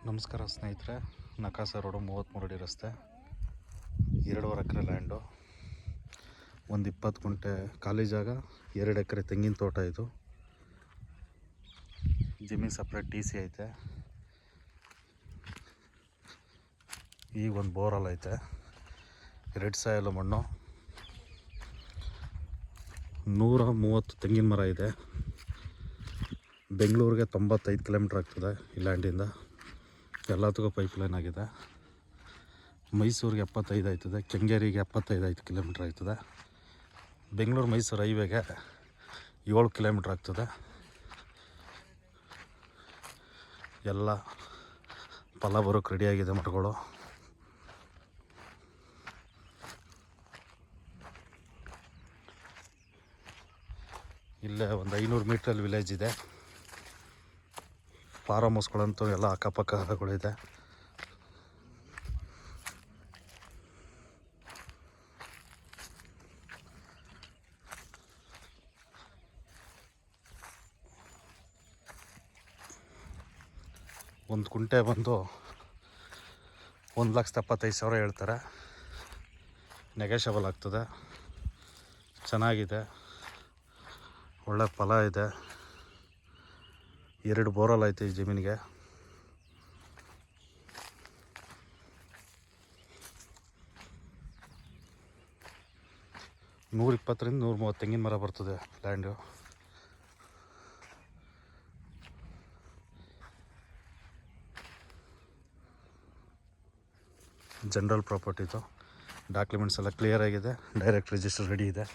ನಮಸ್ಕಾರ ಸ್ನೇಹಿತರೆ. ನಕಾಸ ರೋಡು 33 ಅಡಿ ರಸ್ತೆ, 2.5 ಎಕರೆ ಲ್ಯಾಂಡು, ಒಂದು 20 ಗುಂಟೆ ಖಾಲಿ ಜಾಗ, 2 ಎಕರೆ ತೆಂಗಿನ ತೋಟ. ಇದು ಜಮೀನು ಸಪ್ರೇಟ್ TC ಐತೆ. ಈಗ ಒಂದು ಬೋರಲ್ಲಿ ಐತೆ. ರೆಡ್ ಸಾಯಿಲ್ ಮಣ್ಣು, 130 ತೆಂಗಿನ ಮರ ಇದೆ. ಬೆಂಗಳೂರಿಗೆ 95 ಕಿಲೋಮೀಟ್ರ್ ಆಗ್ತದೆ ಈ ಲ್ಯಾಂಡಿಂದ. ಎಲ್ಲದಕ್ಕೂ ಪೈಪ್ಲೈನ್ ಆಗಿದೆ. ಮೈಸೂರಿಗೆ 75 ಆಯ್ತದೆ, ಕೆಂಗೇರಿಗೆ 75 ಕಿಲೋಮೀಟ್ರ್ ಆಯ್ತದೆ. ಬೆಂಗಳೂರು ಮೈಸೂರು ಹೈವೇಗೆ 7 ಕಿಲೋಮೀಟ್ರ್ ಆಗ್ತದೆ. ಎಲ್ಲ ಫಲ ಬರೋಕ್ಕೆ ರೆಡಿಯಾಗಿದೆ ಮರಗಳು. ಇಲ್ಲೇ ಒಂದು 500 ಮೀಟ್ರಲ್ಲಿ ವಿಲೇಜ್ ಇದೆ. ಫಾರಮ್ ಹೌಸ್ಗಳಂತೂ ಎಲ್ಲ ಅಕ್ಕಪಕ್ಕಗಳಿದೆ. ಒಂದು ಗುಂಟೆ ಬಂದು 1,75,000 ಹೇಳ್ತಾರೆ. ನೆಗೋಷಿಯಬಲ್ ಆಗ್ತದೆ. ಚೆನ್ನಾಗಿದೆ, ಒಳ್ಳೆ ಫಲ ಇದೆ. 2 ಬೋರಲ್ ಐತೆ ಈ ಜಮೀನಿಗೆ. $120 ರಿಂದ $130 ತೆಂಗಿನ ಮರ ಬರ್ತದೆ ಲ್ಯಾಂಡು. ಜನರಲ್ ಪ್ರಾಪರ್ಟಿದು ಡಾಕ್ಯುಮೆಂಟ್ಸ್ ಎಲ್ಲ ಕ್ಲಿಯರ್ ಆಗಿದೆ. ಡೈರೆಕ್ಟ್ ರಿಜಿಸ್ಟರ್ ರೆಡಿ ಇದೆ.